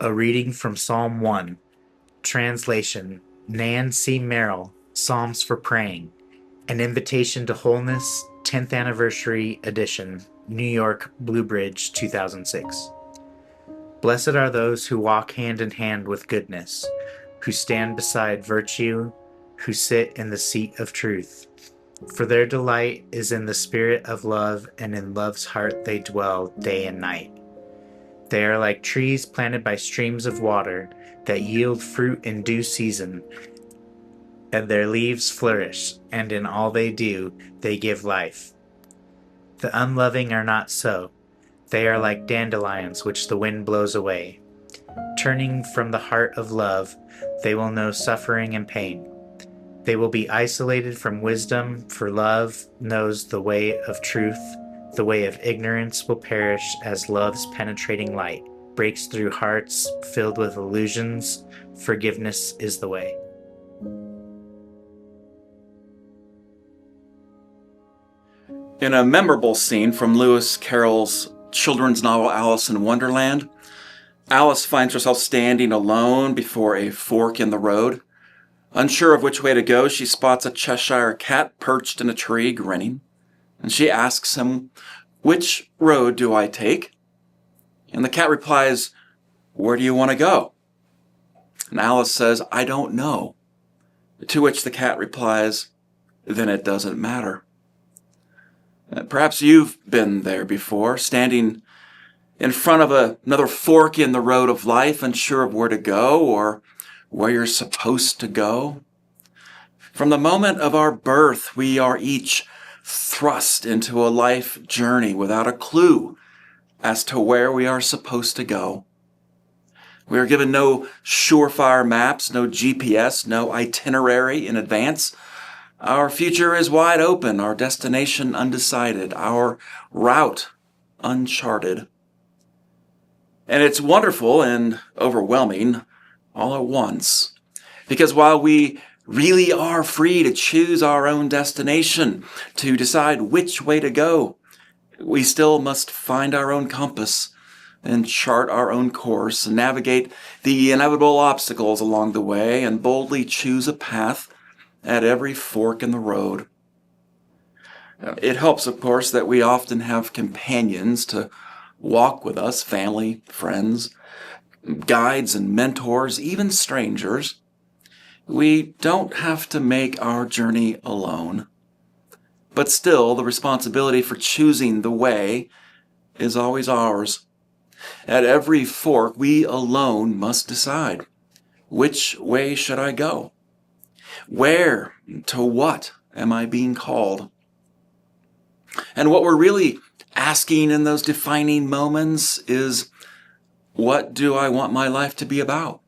A reading from Psalm 1. Translation Nan C. Merrill, Psalms for Praying. An Invitation to Wholeness, 10th Anniversary Edition, New York, BlueBridge, 2006. Blessed are those who walk hand in hand with goodness, who stand beside virtue, who sit in the seat of truth. For their delight is in the spirit of love, and in love's heart they dwell day and night. They are like trees planted by streams of water that yield fruit in due season, and their leaves flourish, and in all they do, they give life. The unloving are not so. They are like dandelions which the wind blows away. Turning from the heart of love, they will know suffering and pain. They will be isolated from wisdom, for love knows the way of truth. The way of ignorance will perish as love's penetrating light breaks through hearts filled with illusions. Forgiveness is the way. In a memorable scene from Lewis Carroll's children's novel Alice in Wonderland, Alice finds herself standing alone before a fork in the road. Unsure of which way to go, she spots a Cheshire cat perched in a tree, grinning, and she asks him, "Which road do I take?" And the cat replies, "Where do you want to go?" And Alice says, "I don't know." To which the cat replies, "Then it doesn't matter." Perhaps you've been there before, standing in front of another fork in the road of life, unsure of where to go or where you're supposed to go. From the moment of our birth, we are each thrust into a life journey without a clue as to where we are supposed to go. We are given no surefire maps, no GPS, no itinerary in advance. Our future is wide open, our destination undecided, our route uncharted. And it's wonderful and overwhelming all at once, because while we really are free to choose our own destination, to decide which way to go, we still must find our own compass and chart our own course and navigate the inevitable obstacles along the way and boldly choose a path at every fork in the road. It helps, of course, that we often have companions to walk with us, family, friends, guides and mentors, even strangers. We don't have to make our journey alone. But still, the responsibility for choosing the way is always ours. At every fork, we alone must decide, which way should I go? Where, to what am I being called? And what we're really asking in those defining moments is, what do I want my life to be about?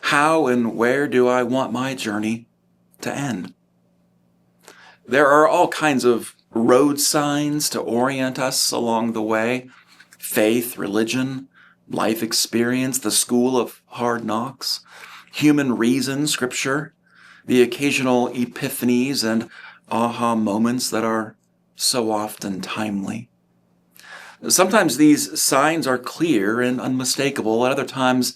How and where do I want my journey to end? There are all kinds of road signs to orient us along the way. Faith, religion, life experience, the school of hard knocks, human reason, scripture, the occasional epiphanies and aha moments that are so often timely. Sometimes these signs are clear and unmistakable. At other times,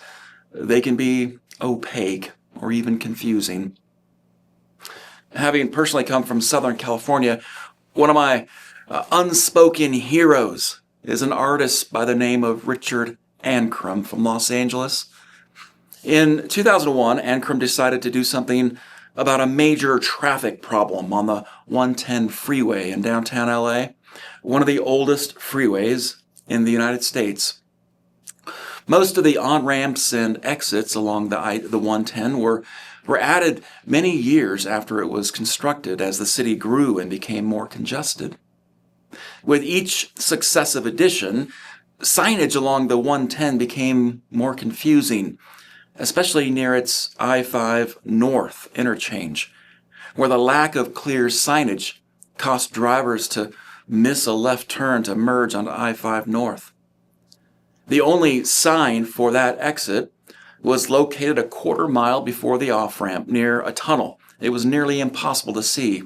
they can be opaque or even confusing. Having personally come from Southern California, one of my unspoken heroes is an artist by the name of Richard Ancrum from Los Angeles. In 2001, Ancrum decided to do something about a major traffic problem on the 110 freeway in downtown LA, one of the oldest freeways in the United States. Most of the on-ramps and exits along the 110 were added many years after it was constructed as the city grew and became more congested. With each successive addition, signage along the 110 became more confusing, especially near its I-5 North interchange, where the lack of clear signage caused drivers to miss a left turn to merge onto I-5 North. The only sign for that exit was located a quarter mile before the off-ramp near a tunnel. It was nearly impossible to see,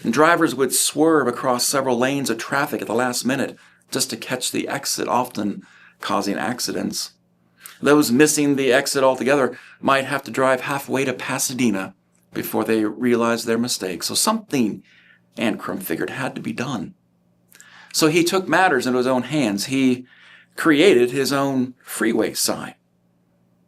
and drivers would swerve across several lanes of traffic at the last minute just to catch the exit, often causing accidents. Those missing the exit altogether might have to drive halfway to Pasadena before they realize their mistake. So something, Ancrum figured, had to be done. So he took matters into his own hands. He created his own freeway sign.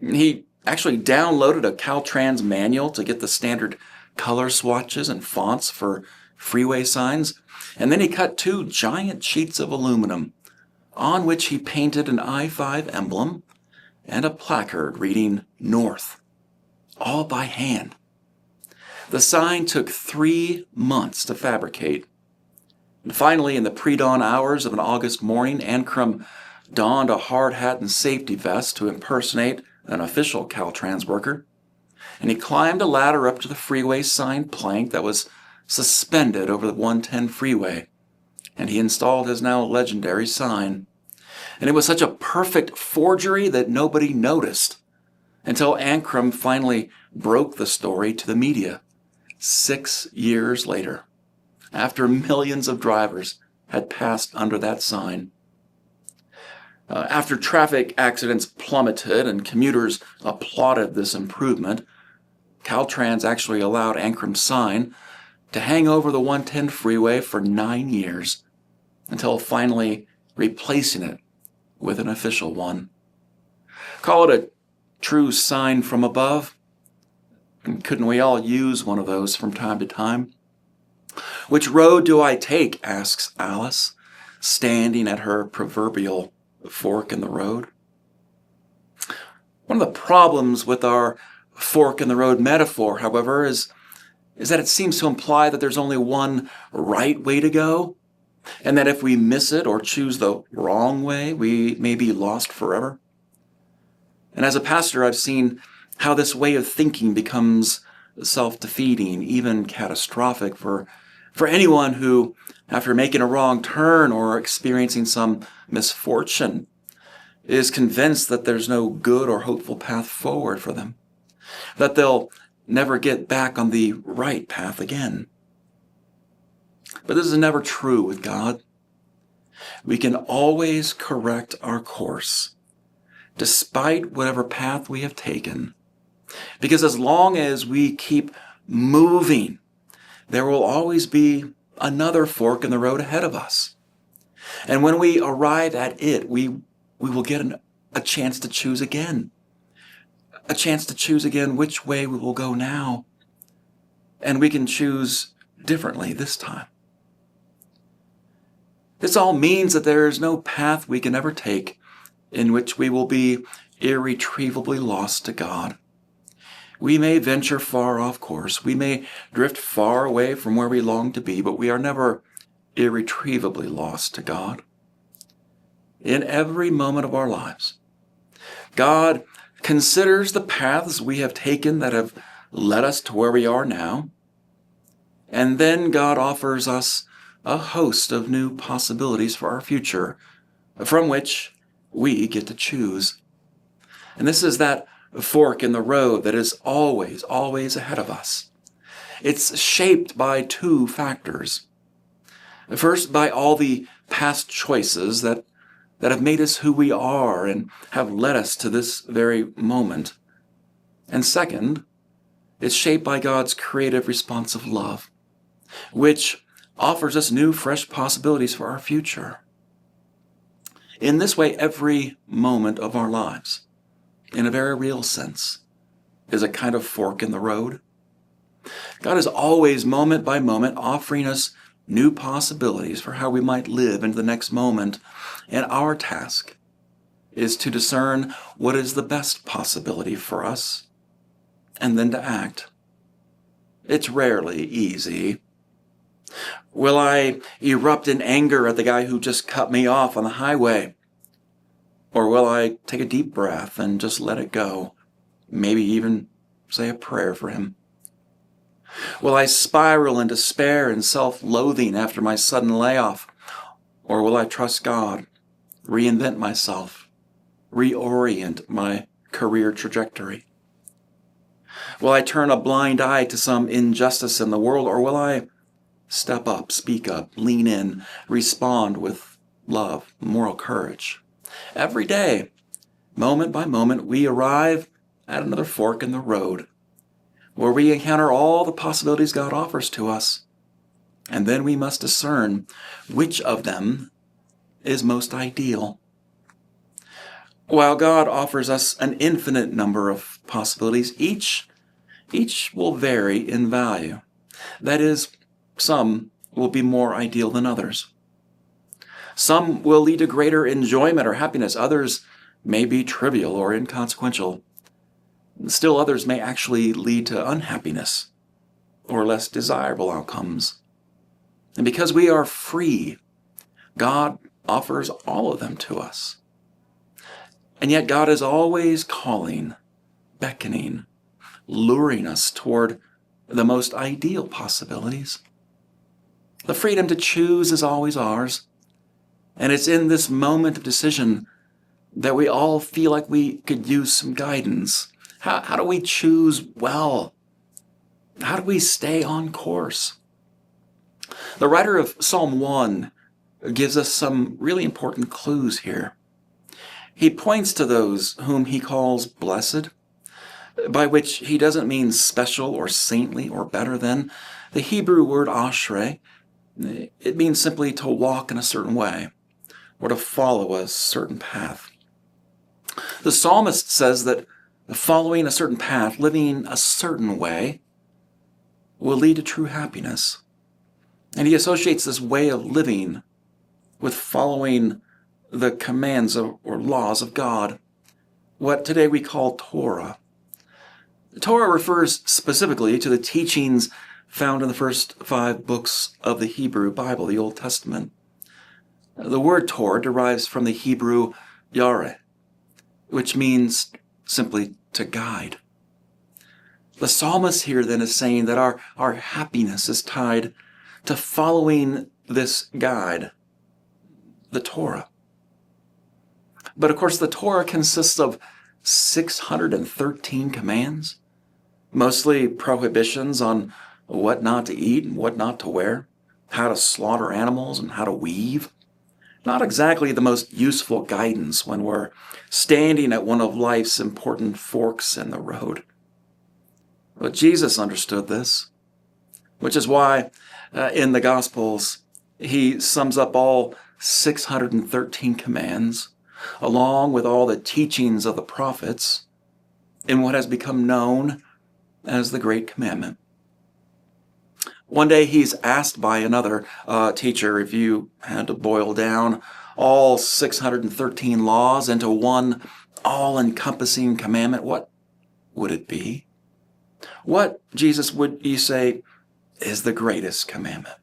He actually downloaded a Caltrans manual to get the standard color swatches and fonts for freeway signs. And then he cut 2 giant sheets of aluminum on which he painted an I-5 emblem and a placard reading North, all by hand. The sign took 3 months to fabricate. And finally, in the pre-dawn hours of an August morning, Ancrum donned a hard hat and safety vest to impersonate an official Caltrans worker, and he climbed a ladder up to the freeway sign plank that was suspended over the 110 freeway, and he installed his now legendary sign. And it was such a perfect forgery that nobody noticed until Ancrum finally broke the story to the media 6 years later, after millions of drivers had passed under that sign. After traffic accidents plummeted and commuters applauded this improvement, Caltrans actually allowed Ancrum's sign to hang over the 110 freeway for 9 years, until finally replacing it with an official one. Call it a true sign from above. And couldn't we all use one of those from time to time? "Which road do I take?" asks Alice, standing at her proverbial fork in the road. One of the problems with our fork in the road metaphor, however, is that it seems to imply that there's only one right way to go, and that if we miss it or choose the wrong way, we may be lost forever. And as a pastor, I've seen how this way of thinking becomes self-defeating, even catastrophic for anyone who, after making a wrong turn or experiencing some misfortune, is convinced that there's no good or hopeful path forward for them, that they'll never get back on the right path again. But this is never true with God. We can always correct our course, despite whatever path we have taken, because as long as we keep moving, there will always be another fork in the road ahead of us. And when we arrive at it, we will get a chance to choose again. A chance to choose again which way we will go now. And we can choose differently this time. This all means that there is no path we can ever take in which we will be irretrievably lost to God. We may venture far off course. We may drift far away from where we long to be, but we are never irretrievably lost to God. In every moment of our lives, God considers the paths we have taken that have led us to where we are now, and then God offers us a host of new possibilities for our future, from which we get to choose. And this is that fork in the road that is always, always ahead of us. It's shaped by 2 factors. First, by all the past choices that have made us who we are and have led us to this very moment. And second, it's shaped by God's creative responsive love, which offers us new, fresh possibilities for our future. In this way, every moment of our lives, in a very real sense, is a kind of fork in the road. God is always, moment by moment, offering us new possibilities for how we might live into the next moment, and our task is to discern what is the best possibility for us, and then to act. It's rarely easy. Will I erupt in anger at the guy who just cut me off on the highway? Or will I take a deep breath and just let it go? Maybe even say a prayer for him. Will I spiral in despair and self-loathing after my sudden layoff? Or will I trust God, reinvent myself, reorient my career trajectory? Will I turn a blind eye to some injustice in the world, or will I step up, speak up, lean in, respond with love, moral courage? Every day, moment by moment, we arrive at another fork in the road where we encounter all the possibilities God offers to us. And then we must discern which of them is most ideal. While God offers us an infinite number of possibilities, each will vary in value. That is, some will be more ideal than others. Some will lead to greater enjoyment or happiness. Others may be trivial or inconsequential. Still others may actually lead to unhappiness or less desirable outcomes. And because we are free, God offers all of them to us. And yet God is always calling, beckoning, luring us toward the most ideal possibilities. The freedom to choose is always ours. And it's in this moment of decision that we all feel like we could use some guidance. How do we choose well? How do we stay on course? The writer of Psalm 1 gives us some really important clues here. He points to those whom he calls blessed, by which he doesn't mean special or saintly or better than. The Hebrew word ashrei, it means simply to walk in a certain way or to follow a certain path. The psalmist says that following a certain path, living a certain way, will lead to true happiness. And he associates this way of living with following the commands or laws of God, what today we call Torah. Torah refers specifically to the teachings found in the first 5 books of the Hebrew Bible, the Old Testament. The word Torah derives from the Hebrew yareh, which means simply to guide. The psalmist here then is saying that our happiness is tied to following this guide, the Torah. But of course, the Torah consists of 613 commands, mostly prohibitions on what not to eat and what not to wear, how to slaughter animals and how to weave. Not exactly the most useful guidance when we're standing at one of life's important forks in the road. But Jesus understood this, which is why in the Gospels he sums up all 613 commands, along with all the teachings of the prophets, in what has become known as the Great Commandment. One day he's asked by another teacher, if you had to boil down all 613 laws into one all-encompassing commandment, what would it be? What, Jesus, would you say is the greatest commandment?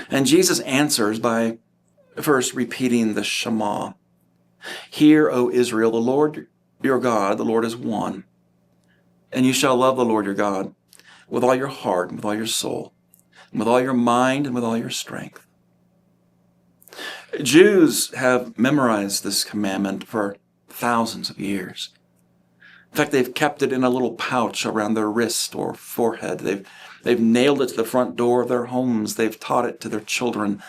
And Jesus answers by first repeating the Shema. Hear, O Israel, the Lord your God, the Lord is one. And you shall love the Lord your God with all your heart, and with all your soul, and with all your mind, and with all your strength. Jews have memorized this commandment for thousands of years. In fact, they've kept it in a little pouch around their wrist or forehead. They've nailed it to the front door of their homes. They've taught it to their children.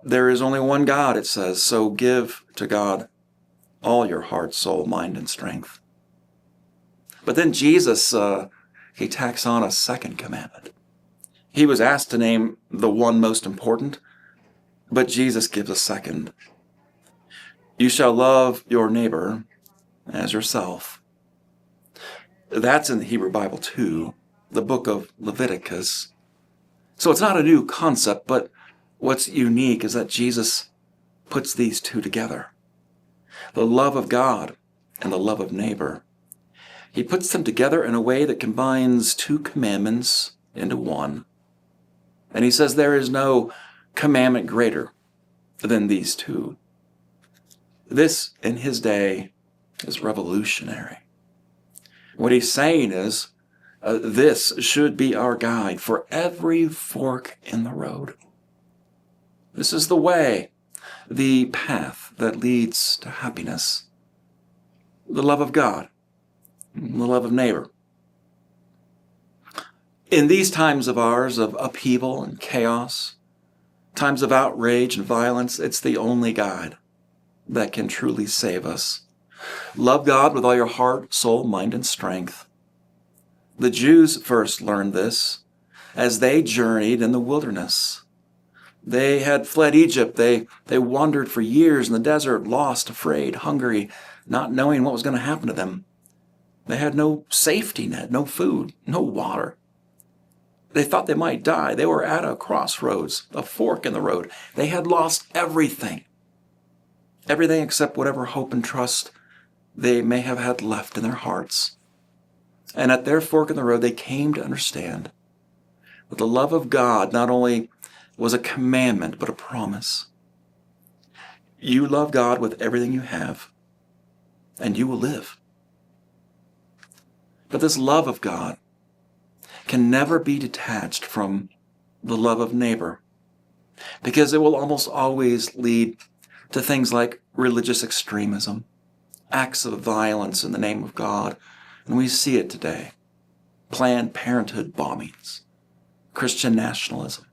There is only one God, it says, so give to God all your heart, soul, mind, and strength. But then Jesus, he tacks on a second commandment. He was asked to name the one most important, but Jesus gives a second. You shall love your neighbor as yourself. That's in the Hebrew Bible too, the book of Leviticus. So it's not a new concept, but what's unique is that Jesus puts these two together. The love of God and the love of neighbor. He puts them together in a way that combines 2 commandments into one. And he says there is no commandment greater than these 2. This, in his day, is revolutionary. What he's saying is, this should be our guide for every fork in the road. This is the way, the path that leads to happiness. The love of God, the love of neighbor. In these times of ours of upheaval and chaos, times of outrage and violence, it's the only guide that can truly save us. Love God with all your heart, soul, mind, and strength. The Jews first learned this as they journeyed in the wilderness. They had fled Egypt. They wandered for years in the desert, lost, afraid, hungry, not knowing what was going to happen to them. They had no safety net, no food, no water. They thought they might die. They were at a crossroads, a fork in the road. They had lost everything. Everything except whatever hope and trust they may have had left in their hearts. And at their fork in the road, they came to understand that the love of God not only was a commandment, but a promise. You love God with everything you have, and you will live. But this love of God can never be detached from the love of neighbor, because it will almost always lead to things like religious extremism, acts of violence in the name of God, and we see it today. Planned Parenthood bombings, Christian nationalism,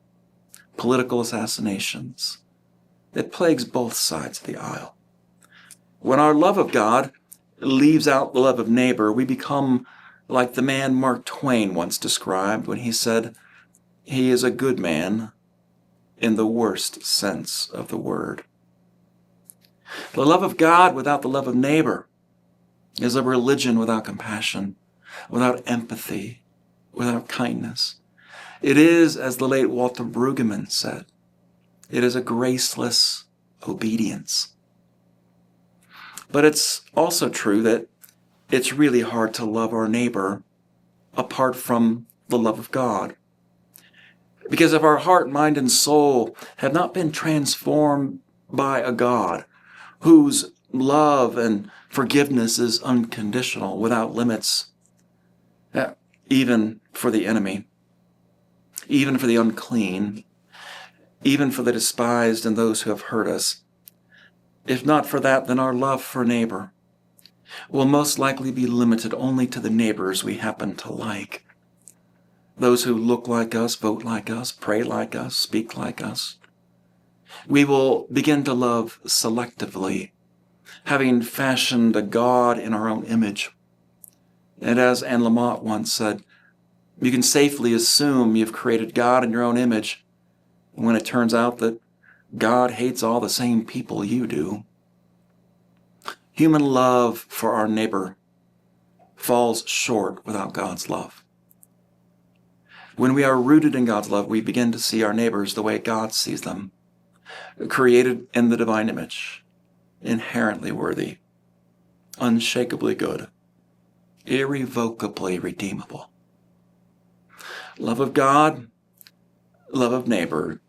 political assassinations. It plagues both sides of the aisle. When our love of God leaves out the love of neighbor, we become like the man Mark Twain once described when he said, "He is a good man in the worst sense of the word." The love of God without the love of neighbor is a religion without compassion, without empathy, without kindness. It is, as the late Walter Brueggemann said, it is a graceless obedience. But it's also true that it's really hard to love our neighbor apart from the love of God. Because if our heart, mind, and soul have not been transformed by a God whose love and forgiveness is unconditional, without limits, even for the enemy, even for the unclean, even for the despised and those who have hurt us. If not for that, then our love for neighbor will most likely be limited only to the neighbors we happen to like. Those who look like us, vote like us, pray like us, speak like us. We will begin to love selectively, having fashioned a God in our own image. And as Anne Lamott once said, you can safely assume you've created God in your own image when it turns out that God hates all the same people you do. Human love for our neighbor falls short without God's love. When we are rooted in God's love, we begin to see our neighbors the way God sees them, created in the divine image, inherently worthy, unshakably good, irrevocably redeemable. Love of God, love of neighbor.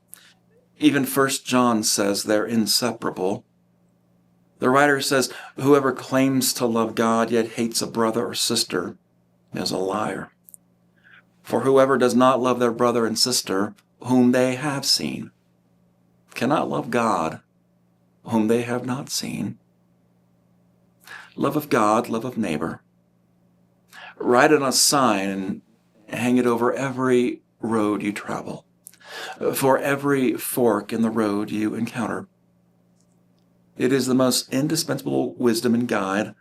Even 1 John says they're inseparable. The writer says, whoever claims to love God yet hates a brother or sister is a liar. For whoever does not love their brother and sister whom they have seen cannot love God whom they have not seen. Love of God, love of neighbor. Write it on a sign and hang it over every road you travel, for every fork in the road you encounter. It is the most indispensable wisdom and guide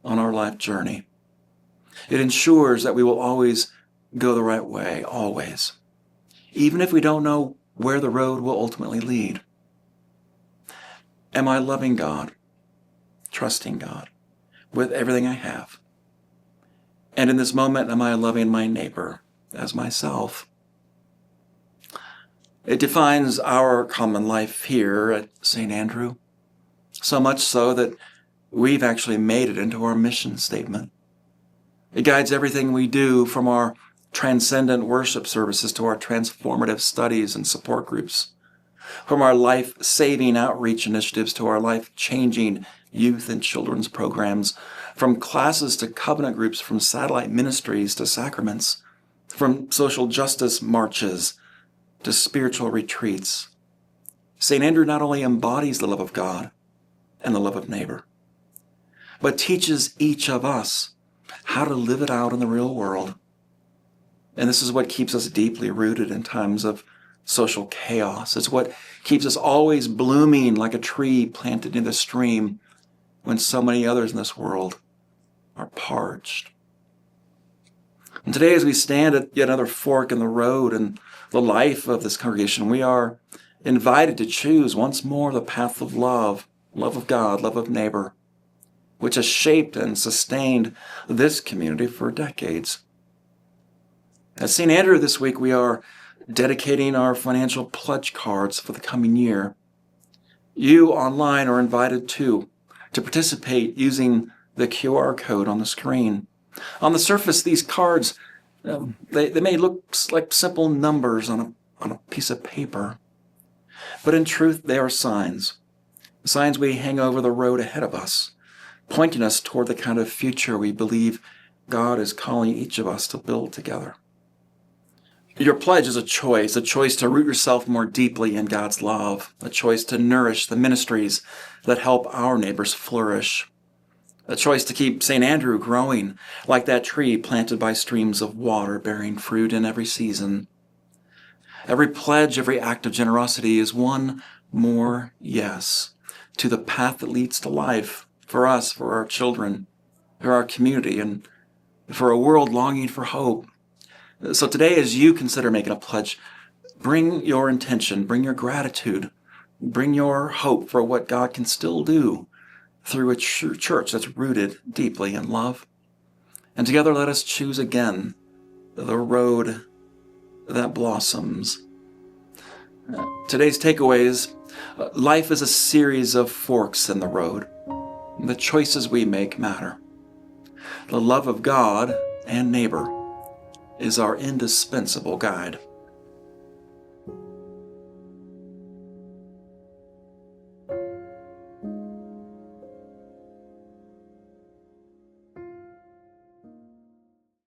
on our life journey. It ensures that we will always go the right way, always, even if we don't know where the road will ultimately lead. Am I loving God, trusting God with everything I have? And in this moment, am I loving my neighbor as myself? It defines our common life here at St. Andrew, so much so that we've actually made it into our mission statement. It guides everything we do, from our transcendent worship services to our transformative studies and support groups, from our life-saving outreach initiatives to our life-changing youth and children's programs, from classes to covenant groups, from satellite ministries to sacraments, from social justice marches to spiritual retreats. St. Andrew not only embodies the love of God and the love of neighbor, but teaches each of us how to live it out in the real world. And this is what keeps us deeply rooted in times of social chaos. It's what keeps us always blooming like a tree planted in the stream when so many others in this world are parched. And today, as we stand at yet another fork in the road in the life of this congregation, we are invited to choose once more the path of love of God, love of neighbor, which has shaped and sustained this community for decades. At St. Andrew this week, we are dedicating our financial pledge cards for the coming year. You online are invited to participate using the QR code on the screen. On the surface, these cards, they may look like simple numbers on a piece of paper, but in truth, they are signs we hang over the road ahead of us, pointing us toward the kind of future we believe God is calling each of us to build together. Your pledge is a choice to root yourself more deeply in God's love, a choice to nourish the ministries that help our neighbors flourish, a choice to keep St. Andrew growing like that tree planted by streams of water bearing fruit in every season. Every pledge, every act of generosity is one more yes to the path that leads to life for us, for our children, for our community, and for a world longing for hope. So today, as you consider making a pledge, bring your intention, bring your gratitude, bring your hope for what God can still do through a church that's rooted deeply in love. And together, let us choose again the road that blossoms. Today's takeaways: life is a series of forks in the road. The choices we make matter. The love of God and neighbor is our indispensable guide.